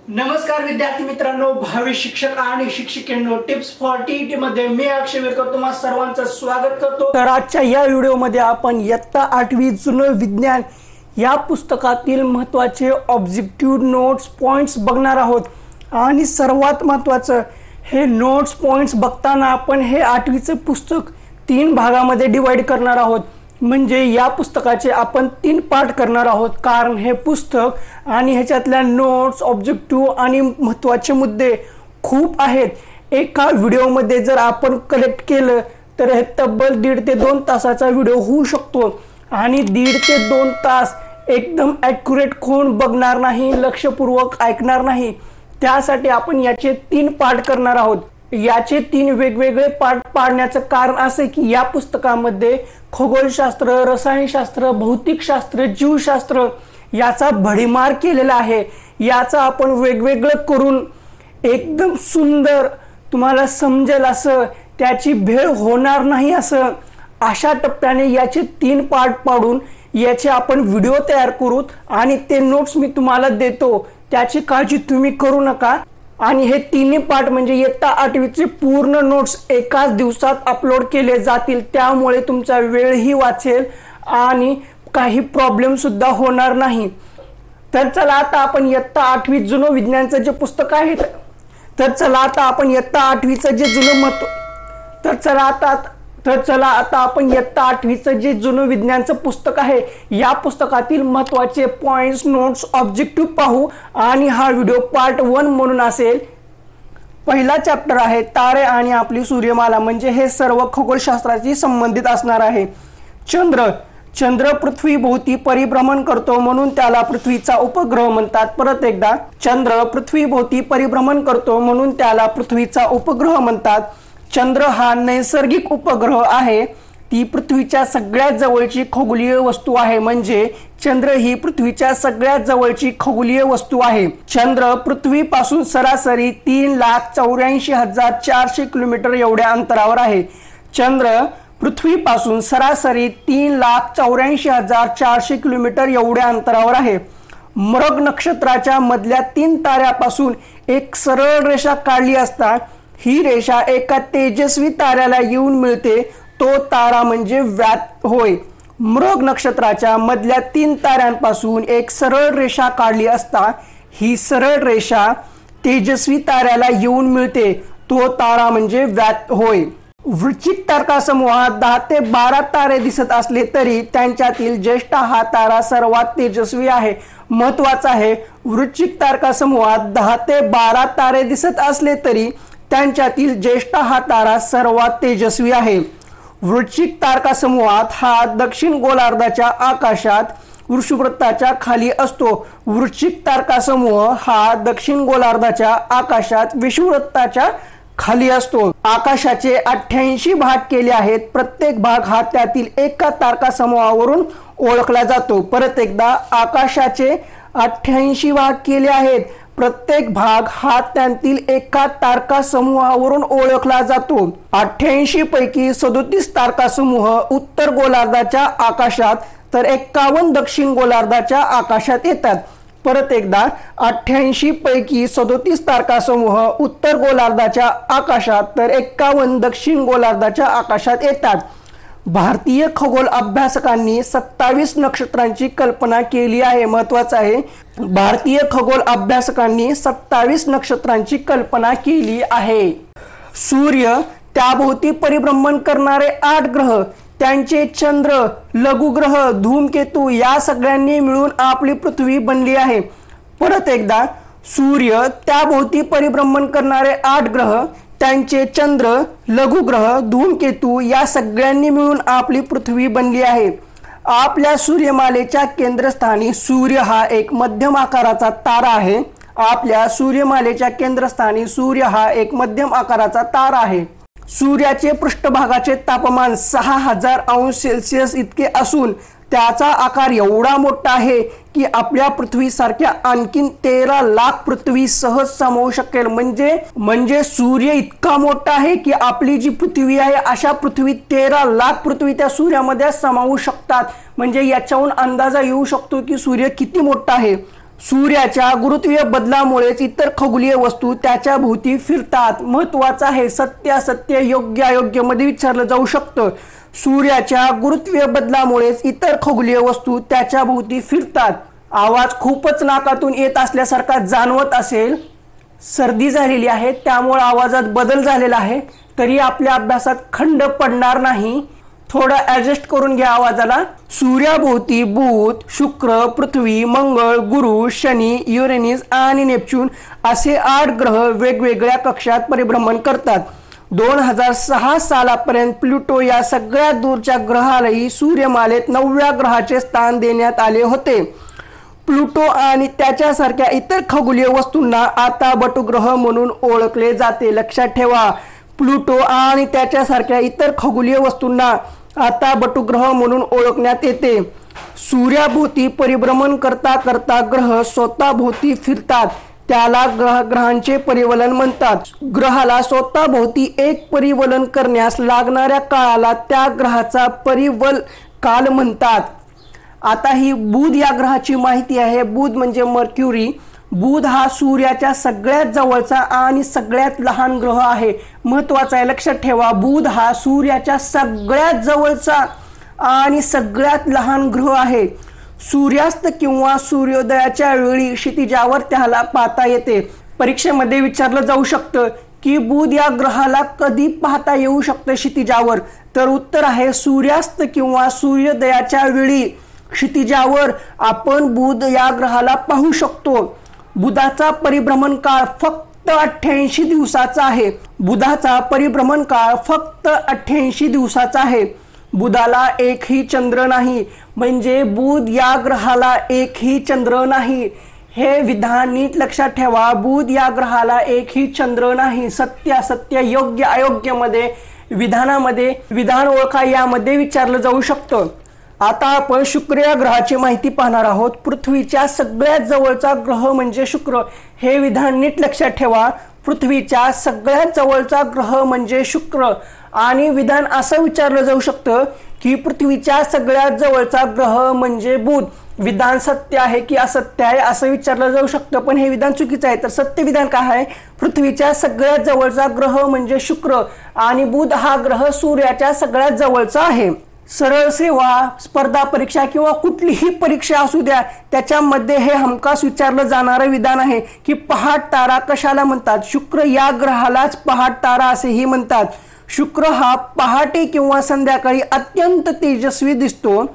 नमस्कार विद्यार्थी मित्रांनो, भावी शिक्षक आणि शिक्षिकेंनो, टिप्स फॉर टीईटी मध्ये मी अक्षय विरकर तुम्हा सर्वांचं स्वागत करतो। तर आजच्या या व्हिडिओमध्ये आपण इयत्ता 8वी जुनं विज्ञान या पुस्तकातील महत्त्वाचे ऑब्जेक्टिव्ह नोट्स पॉइंट्स बघणार आहोत। आणि सर्वात महत्त्वाचं, हे नोट्स पॉइंट्स बघताना आपण हे 8वीचं पुस्तक 3 भागामध्ये डिवाइड करणार आहोत। म्हणजे या पुस्तकाचे आपण 3 पार्ट करणार आहोत, कारण हे पुस्तक आणि ह्याच्यातल्या नोट्स, ऑब्जेक्टिव्ह आणि महत्त्वाचे मुद्दे खूप आहेत। एका व्हिडिओमध्ये जर आपण कलेक्ट केलं तर हे तब्बल 1.5 ते 2 तासाचा व्हिडिओ होऊ शकतो। आणि 1.5 ते 2 तास एकदम ॲक्युरेट कोण बघणार नाही, लक्षपूर्वक ऐकणार नाही। त्यासाठी आपण याचे 3 पार्ट करणार आहोत। याचे 3 वेगवेगळे पार्ट पाडण्याचं कारण असे की या पुस्तकामध्ये खगोलशास्त्र, रसायनशास्त्र, भौतिकशास्त्र, जीवशास्त्र याचा भडीमार केलेला आहे। याचा आपण वेगवेगळं करून एकदम सुंदर तुम्हाला समजेल असं, त्याची भेळ होणार नाही असं अशा टप्प्याने याचे 3 पार्ट पाडून याचे आपण व्हिडिओ तयार करू आणि ते नोट्स मी तुम्हाला देतो, त्याची काळजी तुम्ही करू नका। आणि हे 3 पार्ट म्हणजे इयत्ता 8वीचे पूर्ण नोट्स एकाच दिवसात अपलोड केले जातील, त्यामुळे तुमचा वेळही वाचेल आणि काही प्रॉब्लेम सुद्धा होणार नाही। तर चला आता आपण इयत्ता 8वी जुनं विज्ञानचं जे पुस्तक आहे, तर चला आता आपण इयत्ता 8वीचं जे जुनं आपण इयत्ता 8वीचं जे जुनं विज्ञानचं पुस्तक आहे या पुस्तकातील महत्त्वाचे पॉइंट्स, नोट्स, ऑब्जेक्टिव्ह पाहू। आणि हा व्हिडिओ पार्ट 1 म्हणून असेल। पहिला चॅप्टर आहे तारे आणि आपली सूर्यमाला, म्हणजे हे सर्व खगोलशास्त्राशी संबंधित असणार आहे। चंद्र पृथ्वीभोवती परिभ्रमण करतो म्हणून त्याला पृथ्वीचा उपग्रह म्हणतात। परत एकदा, चंद्र पृथ्वीभोवती परिभ्रमण करतो म्हणून त्याला पृथ्वीचा उपग्रह म्हणतात। चंद्र हा नैसर्गिक उपग्रह आहे, ती पृथ्वीच्या सगळ्यात जवळची खगोलीय वस्तू आहे। म्हणजे चंद्र ही पृथ्वीच्या सगळ्यात जवळची खगोलीय वस्तू आहे। चंद्र पृथ्वीपासून सरासरी 3,84,400 किलोमीटर एवढ्या अंतरावर आहे। चंद्र पृथ्वीपासून सरासरी 3,84,400 किलोमीटर एवढ्या अंतरावर आहे। मृग नक्षत्राच्या मधल्या 3 ताऱ्यापासून एक सरळ रेषा काढली असता ही रेषा एका तेजस्वी ताऱ्याला येऊन मिळते, तो तारा म्हणजे व्यात होय। मृग नक्षत्राच्या मधल्या 3 ताऱ्यांपासून एक सरळ रेषा काढली असता ही सरळ रेषा तेजस्वी ताऱ्याला येऊन मिळते, तो तारा म्हणजे व्यात होय। वृश्चिक तारकासमूहात 10 ते 12 तारे दिसत असले तरी त्यांच्यातील ज्येष्ठ हा तारा सर्वात तेजस्वी आहे। महत्त्वाचं आहे, वृश्चिक तारकासमूहात 10 ते 12 तारे दिसत असले तरी त्यांच्यातील ज्येष्ठ हा तारा सर्वात तेजस्वी आहे। वृश्चिक तारकासमूहात हा दक्षिण गोलार्धाच्या आकाशात वृषभवृत्ताच्या खाली असतो। वृश्चिक तारकासमूह हा दक्षिण गोलार्धाच्या आकाशात विषुववृत्ताच्या खाली असतो। आकाशाचे 88 भाग केले आहेत, प्रत्येक भाग हा त्यातील एका तारकासमूहावरून ओळखला जातो। परत एकदा, आकाशाचे 88 भाग केले आहेत, प्रत्येक भाग हा त्यातील एका तारकासमूहावरून ओळखला जातो। 88 पैकी 37 तारकासमूह उत्तर गोलार्धाच्या आकाशात तर 51 दक्षिण गोलार्धाच्या आकाशात येतात। परत एकदा, 88 पैकी 37 तारकासमूह उत्तर गोलार्धाच्या आकाशात तर 51 दक्षिण गोलार्धाच्या आकाशात येतात। भारतीय खगोल अभ्यासकांनी 27 नक्षत्रांची कल्पना केली आहे। महत्त्वाचं आहे, भारतीय खगोल अभ्यासकांनी 27 नक्षत्रांची कल्पना केली आहे। सूर्य, त्याभोवती परिभ्रमण करणारे 8 ग्रह, त्यांचे चंद्र, लघुग्रह, धूमकेतू या सगळ्यांनी मिळून आपली पृथ्वी बनली आहे। परत एकदा, सूर्य, त्याभोवती परिभ्रमण करणारे 8 ग्रह, त्यांचे चंद्र, लघुग्रह, धूमकेतू या सगळ्यांनी मिळून आपली पृथ्वी बनली आहे। आपल्या सूर्यमालेच्या केंद्रस्थानी सूर्य हा एक मध्यम आकाराचा तारा आहे। आपल्या सूर्यमालेच्या केंद्रस्थानी सूर्य हा एक मध्यम आकाराचा तारा आहे। सूर्याचे पृष्ठभागाचे तापमान 6000 अंश सेल्सिअस इतके असून त्याचा आकार एवढा मोठा आहे की आपल्या पृथ्वीसारख्या आणखीन 13 लाख पृथ्वी सहज सामावू शकेल। म्हणजे सूर्य इतका मोठा आहे की आपली जी पृथ्वी आहे अशा पृथ्वी 13 लाख पृथ्वी त्या सूर्यामध्ये सामावू शकतात। म्हणजे याच्याहून अंदाजा येऊ शकतो की सूर्य किती मोठा आहे। सूर्याच्या गुरुत्वीय बदलामुळेच इतर खगोलीय वस्तू त्याच्या भोवती फिरतात. महत्वाचं आहे, सत्य असत्य योग्य अयोग्य मध्ये विचारलं जाऊ शकतं. सूर्याच्या गुरुत्वीय बदलामुळेच इतर खगोलीय वस्तू त्याच्या भोवती फिरतात. आवाज खूपच नाकातून येत असल्यासारखा जाणवत असेल, सर्दी झालेली आहे त्यामुळे आवाजात बदल झालेला आहे, तरी आपल्या अभ्यासात खंड पडणार नाही. थोडं ॲडजस्ट करून घ्या आवाजाला. सूर्याभोवती बुध, शुक्र, पृथ्वी, मंगळ, गुरु, शनी, युरेनस आणि नेपच्यून असे 8 ग्रह वेगवेगळ्या कक्षात परिभ्रमण करतात. 2006 सालापर्यंत प्लुटो या सगळ्यात दूरच्या ग्रहालाही सूर्यमालेत 9व्या ग्रहाचे स्थान देण्यात आले होते. प्लुटो आणि त्याच्यासारख्या इतर खगोलीय वस्तूंना आता बटुग्रह म्हणून ओळखले जाते. लक्षात ठेवा, प्लुटो आणि त्याच्यासारख्या इतर खगोलीय वस्तूंना आता बटुग्रह म्हणून ओळखण्यात येते. सूर्याभोवती परिभ्रमण करता करता ग्रह स्वतःभोवती फिरतात, त्याला ग्रहांचे परिवलन म्हणतात. ग्रहाला स्वतःभोवती एक परिवलन करण्यास लागणाऱ्या काळाला त्या ग्रहाचा परिवल काल म्हणतात. आता ही बुध या ग्रहाची माहिती आहे. बुध म्हणजे मर्क्युरी. बुध हा सूर्याच्या सगळ्यात जवळचा आणि सगळ्यात लहान ग्रह आहे. महत्वाचा आहे, लक्षात ठेवा, बुध हा सूर्याच्या सगळ्यात जवळचा आणि सगळ्यात लहान ग्रह आहे. सूर्यास्त किंवा सूर्योदयाच्या वेळी क्षितिजावर त्याला पाहता येते. परीक्षेमध्ये विचारलं जाऊ शकतं की बुध या ग्रहाला कधी पाहता येऊ शकतं क्षितिजावर, तर उत्तर आहे सूर्यास्त किंवा सूर्योदयाच्या वेळी क्षितिजावर आपण बुध या ग्रहाला पाहू शकतो. बुधाचा परिभ्रमण काळ फक्त 88 दिवसाचा आहे. बुधाचा परिभ्रमण काळ फक्त 88 दिवसाचा आहे. बुधाला एकही चंद्र नाही, म्हणजे बुध या ग्रहाला एकही चंद्र नाही. हे विधान नीट लक्षात ठेवा. बुध या ग्रहाला एकही चंद्र नाही. सत्य असत्य योग्य अयोग्य मध्ये विधानामध्ये विधान ओळखा यामध्ये विचारलं जाऊ शकतं. आता आपण शुक्र या ग्रहाची माहिती पाहणार आहोत. पृथ्वीच्या सगळ्यात जवळचा ग्रह म्हणजे शुक्र. हे विधान नीट लक्षात ठेवा. पृथ्वीच्या सगळ्यात जवळचा ग्रह म्हणजे शुक्र. आणि विधान असं विचारलं जाऊ शकतं की पृथ्वीच्या सगळ्यात जवळचा ग्रह म्हणजे बुध. विधान सत्य आहे की असत्य आहे असं विचारलं जाऊ शकतं, पण हे विधान चुकीचं आहे. तर सत्य विधान काय आहे? पृथ्वीच्या सगळ्यात जवळचा ग्रह म्हणजे शुक्र आणि बुध हा ग्रह सूर्याच्या सगळ्यात जवळचा आहे. सरळ सेवा, स्पर्धा परीक्षा किंवा कुठलीही परीक्षा असू द्या, त्याच्यामध्ये हे हमखास विचारलं जाणारं विधान आहे की पहाट तारा कशाला म्हणतात? शुक्र या ग्रहालाच पहाट तारा असेही म्हणतात. शुक्र हा पहाटे किंवा संध्याकाळी अत्यंत तेजस्वी दिसतो.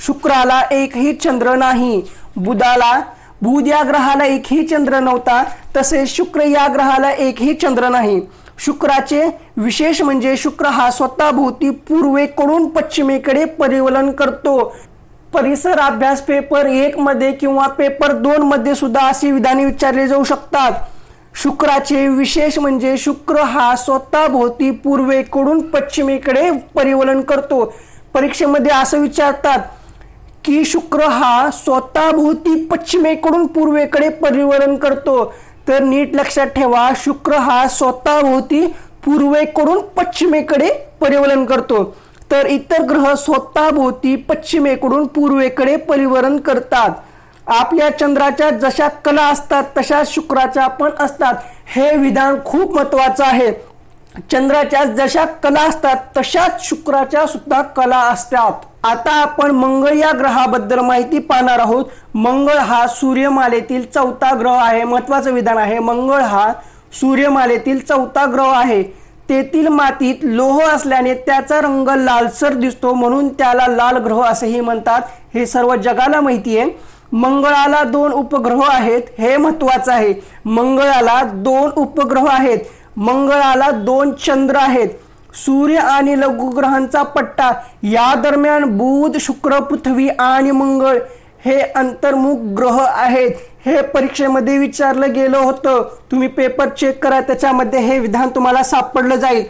शुक्राला एकही चंद्र नाही. बुध या ग्रहाला एकही चंद्र नव्हता, तसेच शुक्र या ग्रहाला एकही चंद्र नाही. शुक्राचे विशेष म्हणजे शुक्र हा स्वतःभोवती पूर्वेकडून पश्चिमेकडे परिवलन करतो. परिसर अभ्यास पेपर 1 मध्ये किंवा पेपर 2 मध्ये सुद्धा अशी विधाने विचारली जाऊ शकतात. शुक्राचे विशेष म्हणजे शुक्र हा स्वतःभोवती पूर्वेकडून पश्चिमेकडे परिवलन करतो. परीक्षेमध्ये असं विचारतात की शुक्र हा स्वतःभोवती पश्चिमेकडून पूर्वेकडे परिवलन करतो. तर नीट लक्षात ठेवा, शुक्र हा स्वतःभोवती पूर्वेकडून पश्चिमेकडे परिवलन करतो, तर इतर ग्रह स्वतःभोवती पश्चिमेकडून पूर्वेकडे परिवलन करतात. आपल्या चंद्राच्या जशा कला असतात तशाच शुक्राच्या पण असतात. हे विधान खूप महत्वाचं आहे. चंद्राच्या जशा कला असतात तशाच शुक्राच्या सुद्धा कला असतात. आता आपण मंगळ या ग्रहाबद्दल माहिती पाहणार आहोत. मंगळ हा सूर्यमालेतील 4था ग्रह आहे. महत्वाचं विधान आहे. मंगळ हा सूर्यमालेतील 4था ग्रह आहे. तेथील मातीत लोह असल्याने त्याचा रंग लालसर दिसतो, म्हणून त्याला लाल ग्रह असेही म्हणतात. हे सर्व जगाला माहिती आहे. मंगळाला 2 उपग्रह आहेत. हे महत्वाचं आहे. मंगळाला 2 उपग्रह आहेत. मंगळाला 2 चंद्र आहेत. सूर्य आणि लघुग्रहांचा पट्टा या दरम्यान बुध, शुक्र, पृथ्वी आणि मंगळ हे अंतर्मुख ग्रह आहेत. हे परीक्षेमध्ये विचारलं गेलं होतं. तुम्ही पेपर चेक करा, त्याच्यामध्ये हे विधान तुम्हाला सापडलं जाईल.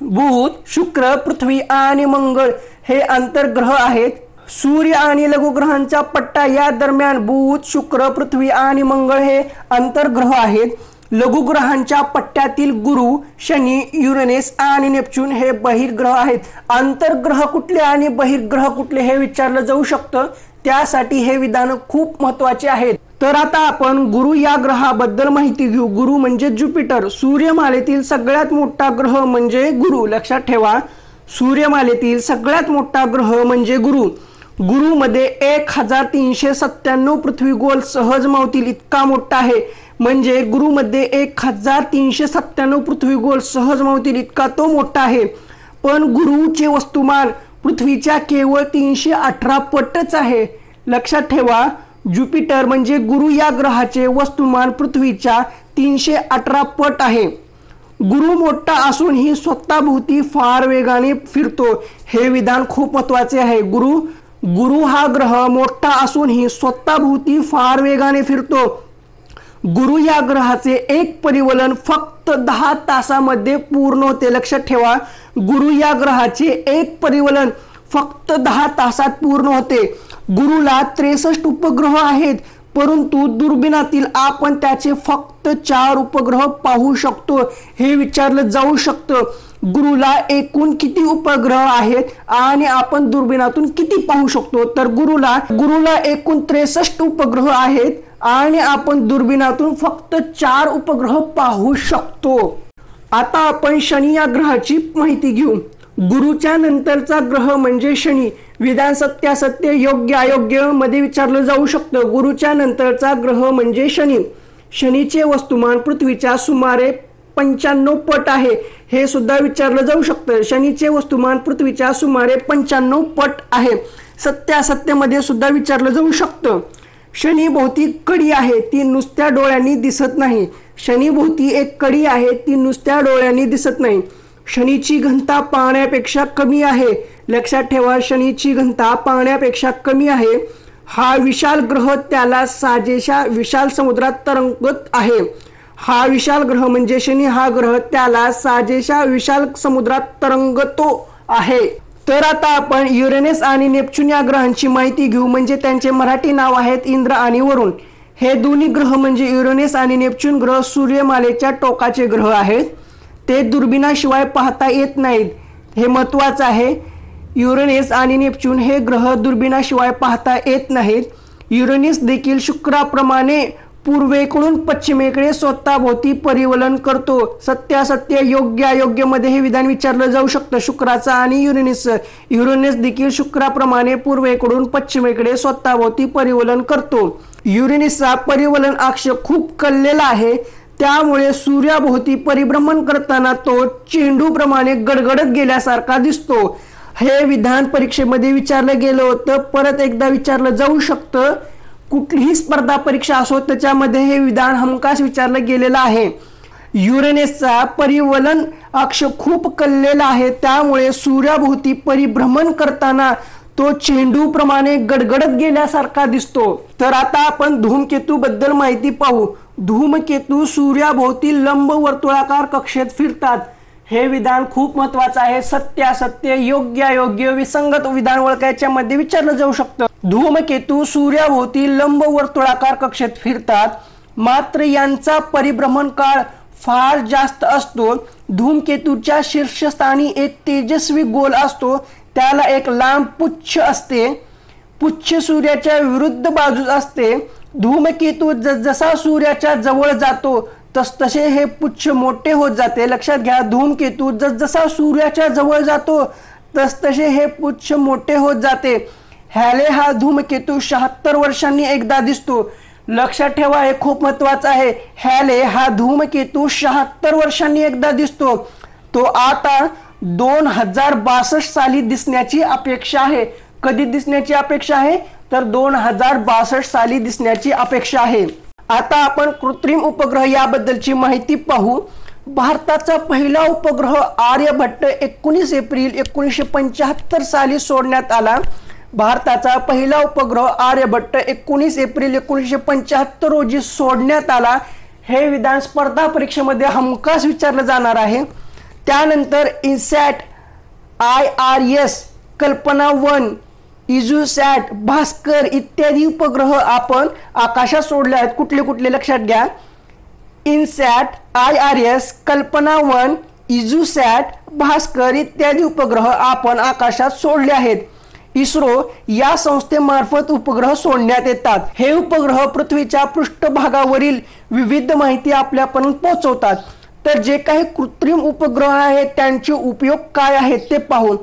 बुध, शुक्र, पृथ्वी आणि मंगळ हे अंतर्ग्रह आहेत. सूर्य आणि लघुग्रहांचा पट्टा या दरम्यान बुध, शुक्र, पृथ्वी आणि मंगळ हे अंतर्ग्रह आहेत. लघुग्रहांच्या पट्ट्यातील गुरु, शनी, युरेनस आणि नेपच्यून हे बहिर्ग्रह आहेत. अंतर्ग्रह कुठले आणि बहिर्ग्रह कुठले हे विचारलं जाऊ शकतं. त्यासाठी हे विधान खूप महत्त्वाचे आहेत. तर आता आपण गुरु या ग्रहाबद्दल माहिती घेऊ। गुरु म्हणजे ज्युपिटर, सूर्यमालेतील सगळ्यात मोठा ग्रह म्हणजे गुरु। लक्षात ठेवा, सूर्यमालेतील सगळ्यात मोठा ग्रह म्हणजे गुरु। गुरुमध्ये 1397 पृथ्वी गोल सहज मावतील इतका मोठा आहे। म्हणजे गुरुमध्ये 1397 पृथ्वी गोल सहज मावतील इतका तो मोठा आहे। पण गुरुचे वस्तुमान पृथ्वीच्या केवळ 318 पटच आहे। लक्षात ठेवा, ज्युपिटर म्हणजे गुरु या ग्रहाचे वस्तुमान पृथ्वीच्या 318 पट आहे। गुरु मोठा असूनही स्वतःभोवती फार वेगाने फिरतो, हे विधान खूप महत्त्वाचे आहे। गुरु हा ग्रह मोठा असूनही स्वतःभोवती फार वेगाने फिरतो। गुरु या ग्रहाचे एक परिवलन फक्त 10 तासामध्ये पूर्ण होते। लक्षात ठेवा, गुरु या ग्रहाचे एक परिवलन फक्त 10 तासात पूर्ण होते। गुरुला 63 उपग्रह आहेत, परंतु दुर्बिणातील आपण त्याचे फक्त 4 उपग्रह पाहू शकतो। हे विचारलं जाऊ शकतं, गुरुला एकूण किती उपग्रह आहेत आणि आपण दुर्बिणातून किती पाहू शकतो? तर गुरुला एकूण 63 उपग्रह आहेत आणि आपण दुर्बिणातून फक्त 4 उपग्रह पाहू शकतो। आता आपण शनी या ग्रहाची माहिती घेऊ। गुरुच्या नंतरचा ग्रह म्हणजे शनी। विधान सत्यासत्य योग्य अयोग्य मध्ये विचारलं जाऊ शकतं। गुरुच्या नंतरचा ग्रह म्हणजे शनी। शनीचे वस्तुमान पृथ्वीच्या सुमारे 95 पट आहे, हे सुद्धा विचारलं जाऊ शकतं। शनीचे वस्तुमान पृथ्वीच्या सुमारे 95 पट आहे। सत्यासत्यमध्ये सुद्धा विचारलं जाऊ शकतं। शनी भोवती कडी आहे, ती नुसत्या डोळ्यांनी दिसत नाही। शनी भोवती एक कडी आहे, ती नुसत्या डोळ्यांनी दिसत नाही। शनीची घनता पाण्यापेक्षा कमी आहे। लक्षात ठेवा, शनीची घनता पाण्यापेक्षा कमी आहे। हा विशाल ग्रह त्याला साजेशा विशाल समुद्रात तरंगत आहे। हा विशाल ग्रह म्हणजे शनी हा ग्रह त्याला साजेशा विशाल समुद्रात तरंगतो आहे। तर आता आपण युरेनस आणि नेपच्यून या ग्रहांची माहिती घेऊ। म्हणजे त्यांचे मराठी नाव आहेत इंद्र आणि वरुण। हे दोन्ही ग्रह म्हणजे युरेनस आणि नेपच्यून ग्रह सूर्यमालेच्या टोकाचे ग्रह आहेत। ते दुर्बिणाशिवाय पाहता येत नाहीत, हे महत्त्वाचं आहे। युरेनस आणि नेपच्यून हे ग्रह दुर्बिणाशिवाय पाहता येत नाहीत। युरेनस देखील शुक्राप्रमाणे पूर्वेकडून पश्चिमेकडे स्वतःभोवती परिवलन करतो। सत्यासत्य योग्य अयोग्य मध्ये हे विधान विचारलं जाऊ शकतं। शुक्राचा आणि युरेनस देखील शुक्राप्रमाणे पूर्वेकडून पश्चिमेकडे स्वतःभोवती परिवलन करतो। युरेनसचा परिवलन अक्ष खूप कललेला आहे, त्यामुळे सूर्याभोवती परिभ्रमण करताना तो चेंडूप्रमाणे गडगडत गेल्यासारखा दिसतो। हे विधान परीक्षेमध्ये विचारलं गेलं होतं, परत एकदा विचारलं जाऊ शकतं। कुठलीही स्पर्धा परीक्षा असो त्याच्यामध्ये हे विधान हमखास विचारलं गेलेलं आहे। युरेनसचा परिवलन अक्ष खूप कललेला आहे, त्यामुळे सूर्याभोवती परिभ्रमण करताना तो चेंडूप्रमाणे गडगडत गेल्यासारखा दिसतो। तर आता आपण धूमकेतू बद्दल माहिती पाहू। धूमकेतू सूर्याभोवती लंब वर्तुळाकार कक्षेत फिरतात। हे विधान खूप महत्त्वाचं आहे। सत्यासत्य योग्य अयोग्य विसंगत विधान ओळखायच्या मध्ये विचारलं जाऊ शकतं। धूमकेतू सूर्याभोवती लंब वर्तुळाकार कक्षेत फिरतात, मात्र यांचा परिभ्रमण काळ फार जास्त असतो। धूमकेतूच्या शीर्षस्थानी एक तेजस्वी गोल असतो, त्याला एक लांब पुच्छ असते। पुच्छ सूर्याच्या विरुद्ध बाजूस असते। धूमकेतू जसा सूर्याच्या जवळ जातो तसतसे हे पुच्छ मोठे होत जाते। लक्षात घ्या, धूमकेतू जसा सूर्याच्या जवळ जातो तसतसे हे पुच्छ मोठे होत जाते। हॅले हा धूमकेतू 76 वर्षांनी एकदा दिसतो। लक्षात ठेवा, हे खूप महत्त्वाचं आहे। हॅले हा धूमकेतू 76 वर्षांनी एकदा दिसतो। तो आता 2062 साली दिसण्याची अपेक्षा आहे। कधी दिसण्याची अपेक्षा आहे? तर 2062 साली दिसण्याची अपेक्षा आहे। आता आपण कृत्रिम उपग्रह याबद्दलची माहिती पाहू। भारताचा पहिला उपग्रह आर्यभट्ट 19 एप्रिल 1975 साली सोडण्यात आला। भारताचा पहिला उपग्रह आर्यभट्ट 19 एप्रिल 1975 रोजी सोडण्यात आला। हे विधान स्पर्धा परीक्षेमध्ये हमखास विचारलं जाणार आहे। त्यानंतर इन्सॅट, IRS, कल्पना 1, इझुसॅट, भास्कर इत्यादी उपग्रह आपण आकाशात सोडले आहेत। कुठले कुठले लक्षात घ्या, इन्सॅट, IRS, कल्पना 1, इझुसॅट, भास्कर इत्यादी उपग्रह आपण आकाशात सोडले आहेत। इस्रो या संस्थेमार्फत उपग्रह सोडण्यात येतात। हे उपग्रह पृथ्वीच्या पृष्ठभागावरील विविध माहिती आपल्यापर्यंत पोहोचवतात। तर जे काही कृत्रिम उपग्रह आहेत त्यांचे उपयोग काय आहेत ते पाहू।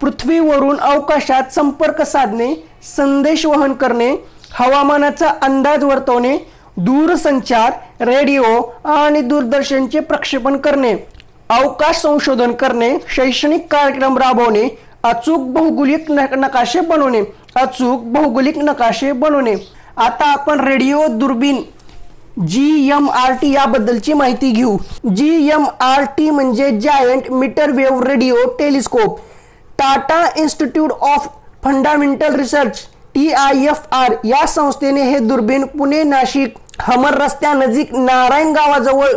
पृथ्वीवरून अवकाशात संपर्क साधणे, संदेश वहन करणे, हवामानाचा अंदाज वर्तवणे, दूरसंचार, रेडिओ आणि दूरदर्शनचे प्रक्षेपण करणे, अवकाश संशोधन करणे, शैक्षणिक कार्यक्रम राबवणे, अचूक भौगोलिक नकाशे बनवणे। आता आपण रेडिओ दुर्बीण GMRT याबद्दलची माहिती घेऊ। GMRT म्हणजे giant metre wave radio telescope. Tata Institute of Fundamental Research TIFR या संस्थेने हे दुर्बीण पुणे नाशिक हमर रस्त्यानजीक नारायण गावाजवळ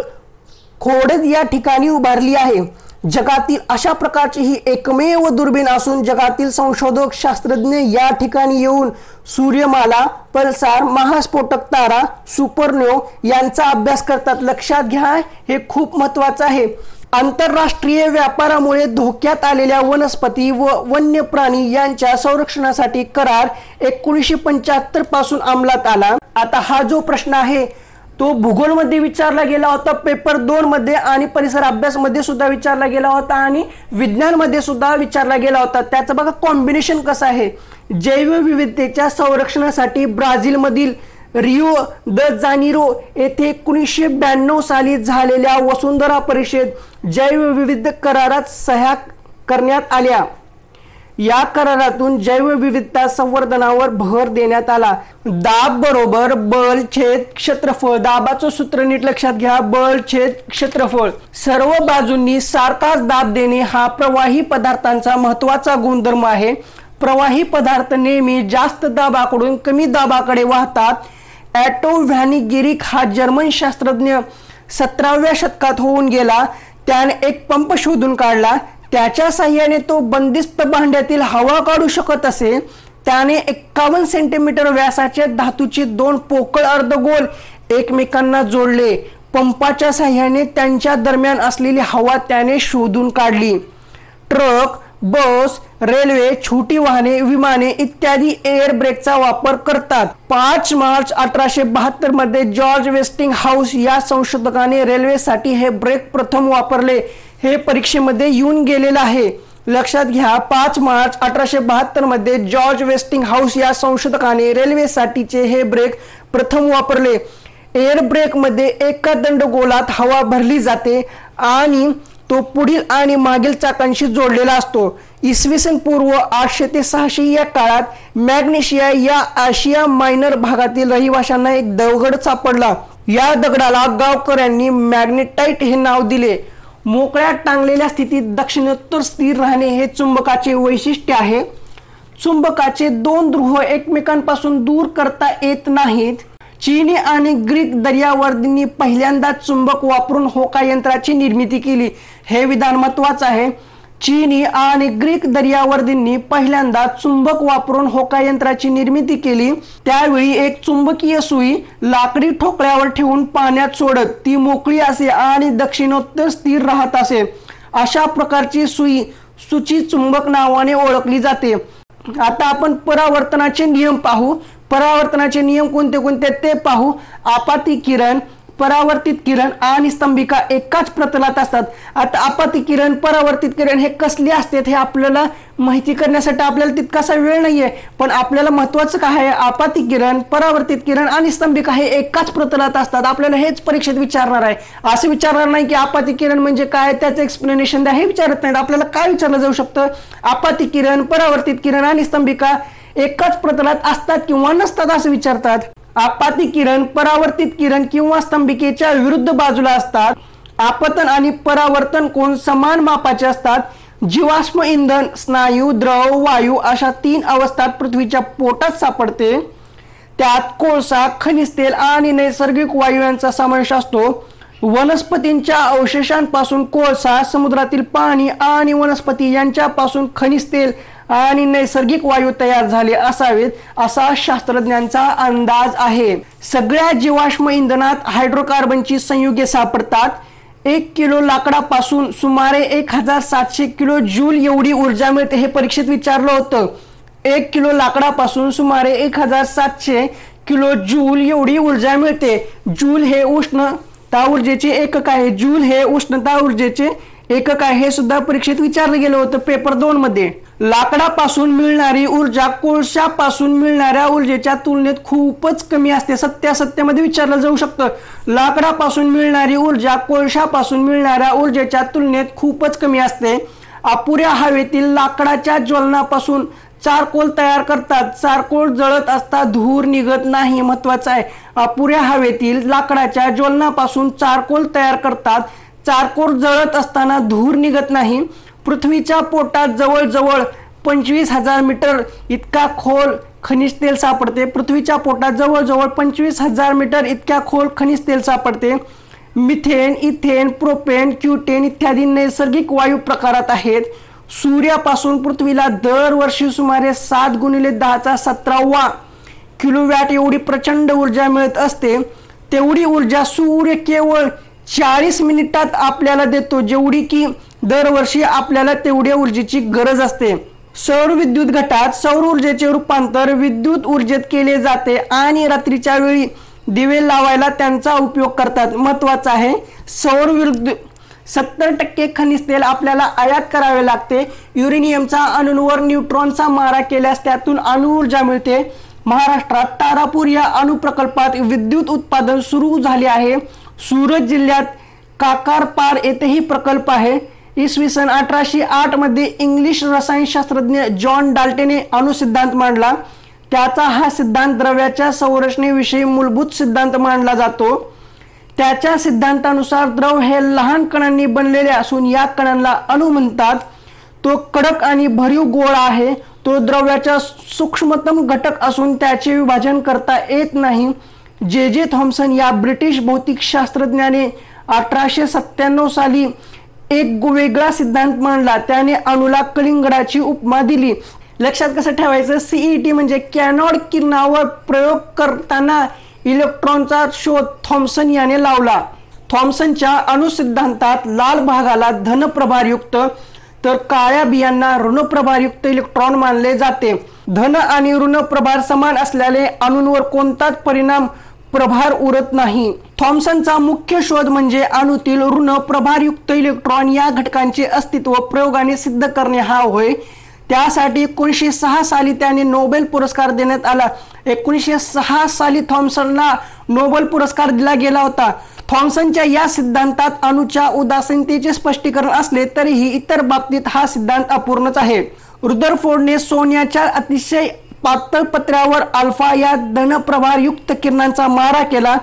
खोडद या ठिकाणी उभारली आहे। जगातील अशा प्रकारची ही एकमेव दुर्बीण असून जगातील संशोधक शास्त्रज्ञ या ठिकाणी येऊन सूर्यमाला, पल्सार, महास्फोटक तारा, सुपरनोव्हा यांचा अभ्यास करतात। लक्षात घ्या, हे खूप महत्त्वाचं आहे। आंतरराष्ट्रीय व्यापारामुळे धोक्यात आलेल्या वनस्पती व वन्य प्राणी यांच्या संरक्षणासाठी करार 1975 पासून अंमलात आला। आता हा जो प्रश्न आहे तो भूगोलमध्ये विचारला गेला होता, पेपर 2 मध्ये आणि परिसर अभ्यास मध्ये सुद्धा विचारला गेला होता आणि विज्ञान मध्ये सुद्धा विचारला गेला होता। त्याचं बघा कॉम्बिनेशन कसं आहे। जैवविविधतेच्या संरक्षणासाठी ब्राझील मधील रिओ द जानेरो येथे 1992 साली झालेल्या वसुंधरा परिषद जैवविविध करारात सह्या करण्यात आल्या। या करारातून जैवविविधता संवर्धनावर भर देण्यात आला। दाब बरोबर बल छेद क्षेत्रफळ। दाबाचं सूत्र नीट लक्षात घ्या, बल छेद क्षेत्रफळ। सर्व बाजूंनी सारखाच दाब देणे हा प्रवाही पदार्थांचा महत्त्वाचा गुणधर्म आहे। प्रवाही पदार्थ नेहमी जास्त दाबाकडून कमी दाबाकडे वाहतात। ॲटो व्हॅनी गिरिक हा जर्मन शास्त्रज्ञ 17व्या शतकात होऊन गेला। त्याने एक पंप शोधून काढला। त्याच्या साहाय्याने तो बंदिस्त भांड्यातील हवा काढू शकत असे। त्याने 51 सेंटीमीटर व्यासाचे धातूचे 2 पोकळ अर्धगोल एकमेकांना जोडले। पंपाच्या साहाय्याने त्यांच्या दरम्यान असलेली हवा त्याने शोधून काढली। ट्रक, बस, रेल्वे, छोटी वाहने, विमाने इत्यादी एअर ब्रेकचा वापर करतात। 5 मार्च 1872 मध्ये जॉर्ज वेस्टिंगहाउस या संशोधकाने रेल्वेसाठी हे ब्रेक प्रथम वापरले। हे परीक्षेमध्ये येऊन गेलेलं आहे। लक्षात घ्या, 5 मार्च 1872 मध्ये जॉर्ज वेस्टिंगहाउस या संशोधकाने रेल्वेसाठीचे हे ब्रेक प्रथम वापरले। एअर ब्रेक मध्ये एका दंडगोलात हवा भरली जाते आणि तो पुढील आणि मागील चाकांशी जोडलेला असतो। इसवी सन पूर्व 800 ते 600 या काळात मॅग्नेशिया या आशिया मायनर भागातील रहिवाशांना एक दगड सापडला। या दगडाला गावकऱ्यांनी मॅग्नेटाइट हे नाव दिले। मोकळ्या टांगलेल्या स्थितीत दक्षिणोत्तर स्थिर राहणे हे चुंबकाचे वैशिष्ट्य आहे। चुंबकाचे 2 ध्रुव एकमेकांपासून दूर करता येत नाहीत। चीनी आणि ग्रीक दर्यावर्दींनी पहिल्यांदा चुंबक वापरून होकायंत्राची निर्मिती केली। हे विधान महत्त्वाचं आहे। चीनी आणि ग्रीक दर्यावर्दींनी पहिल्यांदा चुंबक वापरून होकायंत्राची निर्मिती केली। त्यावेळी एक चुंबकीय सुई लाकडी ठोकळ्यावर ठेवून पाण्यात सोडत ती मोकळी असे आणि दक्षिणोत्तर स्थिर राहत असे। अशा प्रकारची सुई सूची चुंबक नावाने ओळखली जाते। आता आपण परावर्तनाचे नियम पाहू। परावर्तनाचे नियम कोणते कोणते ते पाहू। आपाती किरण, परावर्तित किरण आणि स्तंभिका एकाच प्रतलात असतात। आता आपाती किरण, परावर्तित किरण हे कसले असतात हे आपल्याला माहिती करण्यासाठी आपल्याला तितकासा वेळ नाहीये, पण आपल्याला महत्त्वाचं काय आहे, आपाती किरण, परावर्तित किरण आणि स्तंभिका हे एकाच प्रतलात असतात। आपल्याला हेच परीक्षेत विचारणार आहे। असं विचारणार नाही की आपाती किरण म्हणजे काय, त्याचं एक्सप्लेनेशन द्या, हे विचारत नाहीत। आपल्याला काय विचारलं जाऊ शकतं, आपाती किरण, परावर्तित किरण आणि स्तंभिका एकाच प्रतलात असतात किंवा नसतात असं विचारतात। आपाती किरण परावर्तित किरण किंवा स्तंभिकेच्या विरुद्ध बाजूला असतात। आपतन आणि परावर्तन कोन समान मापाचे असतात। जीवाश्म इंधन, स्नायू, द्रव, वायू अशा 3 अवस्थात पृथ्वीच्या पोटात सापडते। त्यात कोळसा, खनिज तेल आणि नैसर्गिक वायू यांचा समावेश असतो। वनस्पतींच्या अवशेषांपासून कोळसा, समुद्रातील पाणी आणि वनस्पती यांच्यापासून खनिज तेल आणि नैसर्गिक वायू तयार झाले असावेत असा शास्त्रज्ञांचा अंदाज आहे। सगळ्या जीवाश्म इंधनात हायड्रोकार्बनची संयुगे सापडतात। 1 किलो लाकडापासून सुमारे 1700 किलो जूल एवढी ऊर्जा मिळते। हे परीक्षेत विचारलं होतं। 1 किलो लाकडापासून सुमारे 1700 किलो जूल एवढी ऊर्जा मिळते। जूल हे उष्णता ऊर्जेचे एकक आहे। जूल हे उष्णता ऊर्जेचे एकक आहे। हे सुद्धा परीक्षेत विचारलं गेलं होतं पेपर 2 मध्ये। लाकडापासून मिळणारी ऊर्जा कोळशापासून मिळणाऱ्या ऊर्जेच्या तुलनेत खूपच कमी असते। सत्यामध्ये विचारलं जाऊ शकतं। लाकडापासून मिळणारी ऊर्जा कोळशापासून मिळणाऱ्या ऊर्जेच्या तुलनेत खूपच कमी असते। अपुऱ्या हवेतील लाकडाच्या ज्वलनापासून चारकोल तयार करतात। चारकोल जळत असता धूर निघत नाही। महत्वाचं आहे, अपुऱ्या हवेतील लाकडाच्या ज्वलनापासून चारकोल तयार करतात। चारकोल जळत असताना धूर निघत नाही। पृथ्वीच्या पोटात जवळजवळ 25,000 मीटर इतका खोल खनिज तेल सापडते। पृथ्वीच्या पोटात जवळजवळ 25,000 मीटर इतक्या खोल खनिज तेल सापडते। मिथेन, इथेन, प्रोपेन, क्युटेन इत्यादी नैसर्गिक वायू प्रकारात आहेत। सूर्यापासून पृथ्वीला दरवर्षी सुमारे 7 × 10⁻17 किलोवॅट एवढी प्रचंड ऊर्जा मिळत असते। तेवढी ऊर्जा सूर्य केवळ 40 मिनिटात आपल्याला देतो, जेवढी की दरवर्षी आपल्याला तेवढ्या ऊर्जेची गरज असते। सौर विद्युत घटात सौर ऊर्जेचे रूपांतर विद्युत ऊर्जेत केले जाते आणि रात्रीच्या वेळी दिवे लावायला त्यांचा उपयोग करतात। महत्वाचं आहे, सौर विद्युत 70% खनिज तेल आपल्याला आयात करावे लागते। युरेनियमचा अणूंवर न्यूट्रॉनचा मारा केल्यास त्यातून अणुऊर्जा मिळते। महाराष्ट्रात तारापूर या अणुप्रकल्पात विद्युत उत्पादन सुरू झाले आहे। सुरत जिल्ह्यात काकारपार येथेही प्रकल्प आहे। इसवी सन 1808 मध्ये इंग्लिश रसायनशास्त्रज्ञ जॉन डाल्टनने अणुसिद्धांत मांडला। त्याचा हा सिद्धांत द्रव्याच्या संरचनेविषयी मूलभूत सिद्धांत मानला जातो। त्याच्या सिद्धांतानुसार द्रव हे लहान कणांनी बनलेले असून या कणांना अणु म्हणतात। तो कडक आणि भरीव गोळा आहे। तो द्रव्याचा सूक्ष्मतम घटक असून त्याचे विभाजन करता येत नाही। जे थॉम्सन या ब्रिटिश भौतिकशास्त्रज्ञाने 1897 साली एक वेगळा सिद्धांत मांडला। त्याने अणूला कलिंगडाची उपमा दिली। लक्षात कसं ठेवायचं, CET म्हणजे कॅनोड किरणावर प्रयोग करताना इलेक्ट्रॉनचा शोध थॉम्सन याने लावला। थॉम्सनच्या अणुसिद्धांतात लाल भागाला धन प्रभारयुक्त तर काळ्या बियांना ऋण प्रभारयुक्त इलेक्ट्रॉन मानले जाते। धन आणि ऋण प्रभार समान असल्याने अणूंवर कोणताच प्रभार उरत नाही। थॉम्सनचा मुख्य शोध म्हणजे अणूतील ऋण प्रभारयुक्त इलेक्ट्रॉन या घटकांचे अस्तित्व प्रयोगाने सिद्ध करणे हा होय। त्यासाठी 1906 साली त्याने नोबेल पुरस्कार देण्यात आला। 1906 साली थॉम्सनला नोबेल पुरस्कार दिला गेला होता। थॉम्सनच्या या सिद्धांतात अणूच्या उदासीनतेचे स्पष्टीकरण असले तरीही इतर बाबतीत हा सिद्धांत अपूर्णच आहे। रुदरफोर्डने सोन्याच्या अतिशय पातळ पत्र्यावर अल्फा या धनप्रभारयुक्त किरणांचा मारा केला।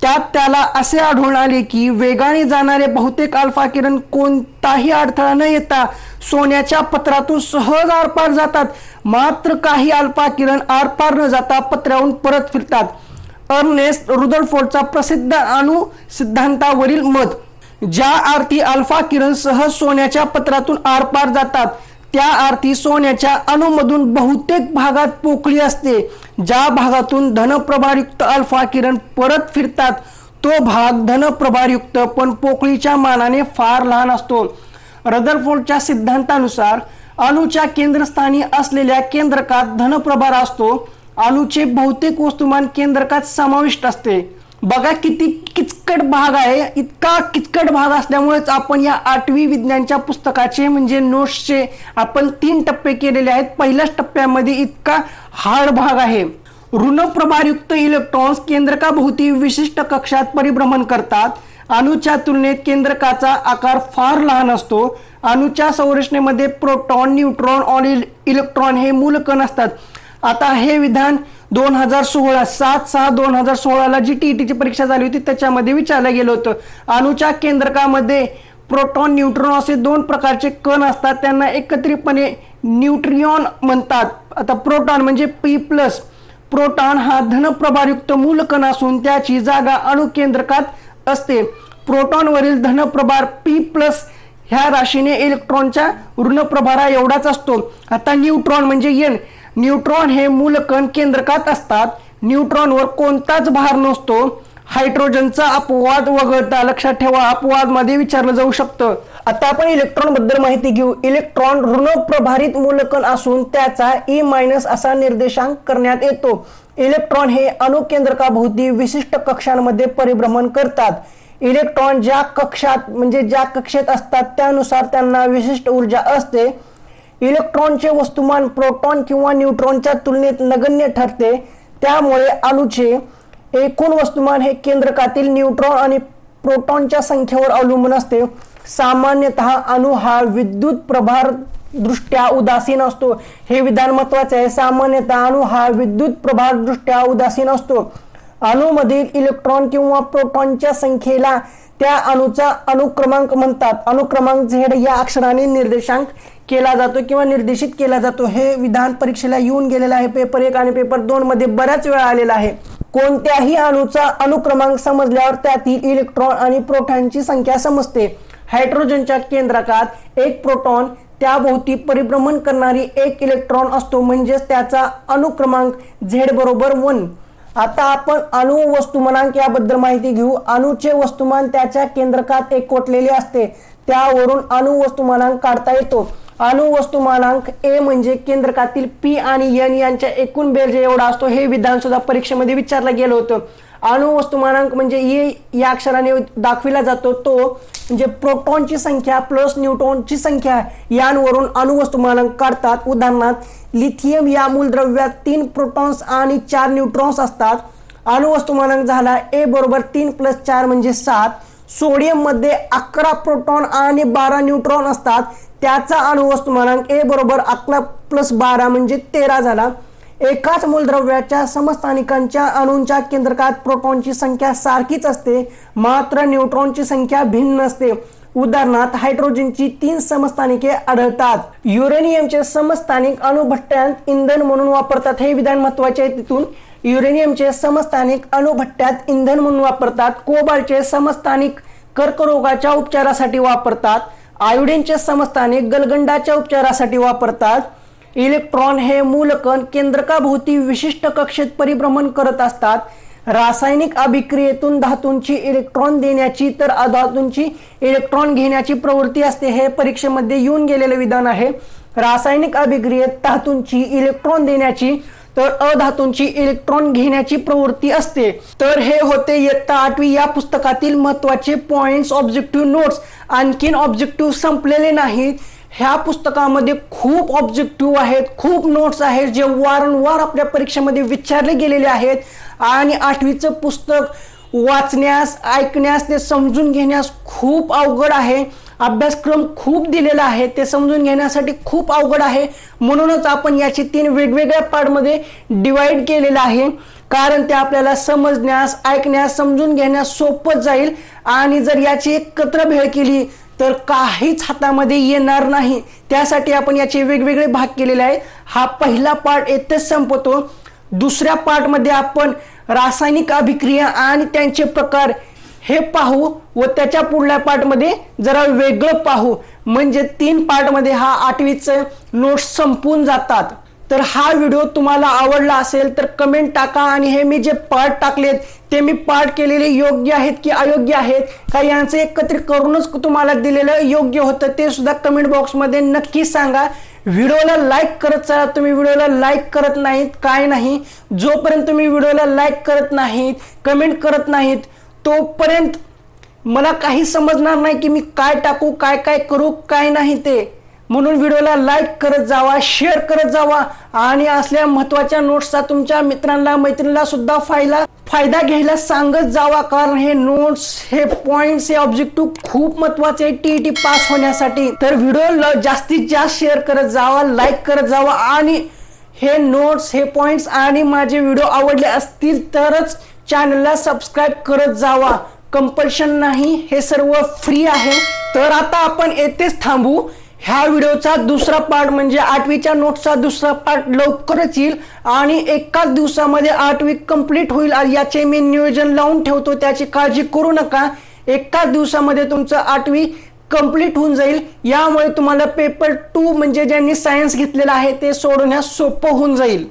त्यात त्याला असे आढळून आले की वेगाने जाणारे बहुतेक अल्फा किरण कोणताही अडथळा न येता सोन्याच्या पत्रातून सहज आरपार जातात, मात्र काही अल्फा किरण आरपार न जाता पत्र्याहून परत फिरतात। अर्नेस्ट रुदरफोर्डचा प्रसिद्ध अणु सिद्धांतावरील मत, ज्या अर्थी अल्फा किरण सहज सोन्याच्या पत्रातून आरपार जातात त्या अर्थी सोन्याच्या अणूमधून बहुतेक भागात पोकळी असते। ज्या भागातून धनप्रभारयुक्त अल्फा किरण परत फिरतात तो भाग धनप्रभारयुक्त पण पोकळीच्या मानाने फार लहान असतो। रदरफोर्डच्या सिद्धांतानुसार अणूच्या केंद्रस्थानी असलेल्या केंद्रकात धनप्रभार असतो। अणूचे बहुतेक वस्तुमान केंद्रकात समाविष्ट असते। बघा किती किचकट भाग आहे। इतका किचकट भाग असल्यामुळेच आपण या 8वी विज्ञानच्या पुस्तकाचे म्हणजे नोट्सचे आपण 3 टप्पे केलेले आहेत। पहिल्याच टप्प्यामध्ये इतका हार्ड भाग आहे। ऋण प्रभारयुक्त इलेक्ट्रॉन्स केंद्रकाभोवती विशिष्ट कक्षात परिभ्रमण करतात। अणूच्या तुलनेत केंद्रकाचा आकार फार लहान असतो। अणूच्या संरचनेमध्ये प्रोटॉन, न्यूट्रॉन आणि इलेक्ट्रॉन हे मूलकण असतात। आता हे विधान 2016 7/6/2016 जी TET ची परीक्षा झाली होती त्याच्यामध्ये विचारलं गेलं होतं। अणूच्या केंद्रकामध्ये प्रोटॉन, न्यूट्रॉन असे 2 प्रकारचे कण असतात। त्यांना एकत्रितपणे न्यूट्रिऑन म्हणतात। आता प्रोटॉन म्हणजे P+। प्रोटॉन हा धनप्रभारयुक्त मूलकण असून त्याची जागा अणुकेंद्रकात असते। प्रोटॉनवरील धनप्रभार P+ ह्या राशीने इलेक्ट्रॉनच्या ऋणप्रभारा एवढाच असतो। आता न्यूट्रॉन म्हणजे N। न्यूट्रॉन हे मूलकण केंद्रकात असतात। न्यूट्रॉनवर कोणताच भार नसतो। हायड्रोजनचा अपवाद वगळता, लक्षात ठेवा अपवाद मध्ये विचारलं जाऊ शकतं। आता आपण इलेक्ट्रॉन बद्दल माहिती घेऊ। इलेक्ट्रॉन ऋण प्रभारित मूलकण असून त्याचा E- असा निर्देशांक करण्यात येतो। इलेक्ट्रॉन हे अणुकेंद्रकाभोवती विशिष्ट कक्षांमध्ये परिभ्रमण करतात। इलेक्ट्रॉन ज्या कक्षात म्हणजे ज्या कक्षेत असतात त्यानुसार त्यांना विशिष्ट ऊर्जा असते। इलेक्ट्रॉनचे वस्तुमान प्रोटॉन किंवा न्यूट्रॉनच्या तुलनेत नगण्य ठरते, त्यामुळे अणूचे एकूण वस्तुमान हे केंद्रकातील न्यूट्रॉन आणि प्रोटॉनच्या संख्येवर अवलंबून असते। सामान्यतः अणू हा विद्युत प्रभार दृष्ट्या उदासीन असतो। हे विधान महत्त्वाचे आहे। सामान्यतः अणू हा विद्युत प्रभार दृष्ट्या उदासीन असतो। अणूमधील इलेक्ट्रॉन किंवा प्रोटॉनच्या संख्येला त्या अणूचा अणुक्रमांक म्हणतात। अणुक्रमांक Z या अक्षराने निर्देशांक केला जातो किंवा निर्देशित केला जातो। हे विधान परीक्षेला येऊन गेलेलं आहे। पेपर 1 आणि पेपर 2 मध्ये बऱ्याच वेळा आलेला आहे। कोणत्याही अणूचा अणुक्रमांक समजल्यावर त्यातील इलेक्ट्रॉन आणि प्रोटॉनची संख्या समजते। हायड्रोजनच्या केंद्रकात एक प्रोटॉन त्याभोवती परिभ्रमण करणारी एक इलेक्ट्रॉन असतो, म्हणजेच त्याचा अणुक्रमांक Z बरोबर 1। आता आपण अणु वस्तुमानांक याबद्दल माहिती घेऊ। अणूचे वस्तुमान त्याच्या केंद्रकात एकवटलेले असते, त्यावरून अणु वस्तुमानांक काढता येतो। अणु वस्तुमानांक A म्हणजे केंद्रकातील P आणि N यांच्या एकूण बेरजे एवढा असतो। हे विधान सुद्धा परीक्षेमध्ये विचारलं गेलं होतं। अणु वस्तुमानांक म्हणजे E या अक्षराने दाखविला जातो, तो म्हणजे प्रोटॉनची संख्या प्लस न्यूट्रॉनची संख्या यांवरून अणु वस्तुमानांक काढतात। उदाहरणार्थ लिथियम या मूलद्रव्यात 3 प्रोटॉन्स आणि 4 न्यूट्रॉन्स असतात। अणु वस्तुमानांक झाला A बरोबर 3 + 4 म्हणजे 7। सोडियम मध्ये 11 प्रोटॉन आणि 12 न्यूट्रॉन असतात, त्याचा अणु वस्तुमानांक A बरोबर 11 + 12 म्हणजे 13 झाला। एकाच मूलद्रव्याच्या समस्थानिकांच्या अणूंच्या केंद्रकात प्रोटॉनची संख्या सारखीच असते, मात्र न्यूट्रॉनची संख्या भिन्न असते। उदाहरणार्थ हायड्रोजनची 3 समस्थानिके आढळतात। युरेनियमचे समस्थानिक अणुभट्ट्यात इंधन म्हणून वापरतात। हे विधान महत्त्वाचे आहे। तिथून युरेनियमचे समस्थानिक अणुभट्ट्यात इंधन म्हणून वापरतात। कोबाल्टचे समस्थानिक कर्करोगाच्या उपचारासाठी वापरतात। आयोडीनचे समस्थानिक गलगंडाच्या उपचारासाठी वापरतात। इलेक्ट्रॉन हे मूलकण केंद्रकाभोवती विशिष्ट कक्षेत परिभ्रमण करत असतात। रासायनिक अभिक्रियेतून धातूंची इलेक्ट्रॉन देण्याची तर अधातूंची इलेक्ट्रॉन घेण्याची प्रवृत्ती असते। हे परीक्षेमध्ये येऊन गेलेले विधान आहे। रासायनिक अभिक्रियेत धातूंची इलेक्ट्रॉन देण्याची तर अधातूंची इलेक्ट्रॉन घेण्याची प्रवृत्ती असते। तर हे होते इयत्ता 8वी या पुस्तकातील महत्त्वाचे पॉइंट्स, ऑब्जेक्टिव्ह नोट्स। आणखीन ऑब्जेक्टिव्ह संपलेले नाहीत। ह्या पुस्तकामध्ये खूप ऑब्जेक्टिव्ह आहेत, खूप नोट्स आहेत, जे वारंवार आपल्या परीक्षेमध्ये विचारले गेलेले आहेत। आणि 8वीचं पुस्तक वाचण्यास, ऐकण्यास, ते समजून घेण्यास खूप अवघड आहे। अभ्यासक्रम खूप दिलेला आहे, ते समजून घेण्यासाठी खूप अवघड आहे। म्हणूनच आपण याची 3 वेगवेगळ्या पार्टमध्ये डिवाइड केलेलं आहे, कारण ते आपल्याला समजण्यास, ऐकण्यास, समजून घेण्यास सोपं जाईल। आणि जर याची एकत्र भेळ केली तर काहीच हातामध्ये येणार नाही। त्यासाठी आपण याचे वेगवेगळे भाग केलेले आहेत। हा पहिला पार्ट येथेच संपतो। दुसऱ्या पार्टमध्ये आपण रासायनिक अभिक्रिया आणि त्यांचे प्रकार हे पाहू व त्याच्या पुढल्या पार्टमध्ये जरा वेगळं पाहू। म्हणजे 3 पार्टमध्ये हा 8वीचे नोट्स संपून जातात। तर हा व्हिडिओ तुम्हाला आवडला असेल तर कमेंट टाका आणि हे मी जे पार्ट टाकलेत ते मी पार्ट केलेले योग्य आहेत की अयोग्य आहेत, का यांचे एकत्रित करूनच तुम्हाला दिलेलं योग्य होतं ते सुद्धा कमेंट बॉक्समध्ये नक्की सांगा। व्हिडिओला लाईक करत चला। तुम्ही व्हिडिओला लाईक करत नाहीत काय नाही, जोपर्यंत तुम्ही व्हिडिओला लाईक करत नाहीत, कमेंट करत नाहीत, तोपर्यंत मला काही समजणार नाही की मी काय टाकू, काय काय करू, काय नाही ते। म्हणून व्हिडिओला लाईक करत जावा, शेअर करत जावा आणि असल्या महत्त्वाच्या नोट्सचा तुमच्या मित्रांना, मैत्रिणींना सुद्धा फायदा घ्यायला सांगत जावा। कारण हे नोट्स, हे पॉइंट्स, हे ऑब्जेक्टिव्ह खूप महत्त्वाचे आहे TET पास होण्यासाठी। तर व्हिडिओला जास्तीत जास्त शेअर करत जावा, लाईक करत जावा आणि हे नोट्स, हे पॉइंट्स आणि माझे व्हिडिओ आवडले असतील तरच चॅनलला सबस्क्राइब करत जावा। कंपल्शन नाही, हे सर्व फ्री आहे। तर आता आपण येथेच थांबू। ह्या व्हिडिओचा दुसरा पार्ट म्हणजे 8वीच्या नोट्सचा दुसरा पार्ट लवकरच येईल आणि एकाच दिवसामध्ये 8वी कंप्लीट होईल। याचे मी नियोजन लावून ठेवतो, त्याची काळजी करू नका। एकाच दिवसामध्ये तुमचं 8वी कंप्लीट होऊन जाईल। यामुळे तुम्हाला पेपर 2 म्हणजे ज्यांनी सायन्स घेतलेला आहे ते सोडवण्यास सोपं होऊन जाईल।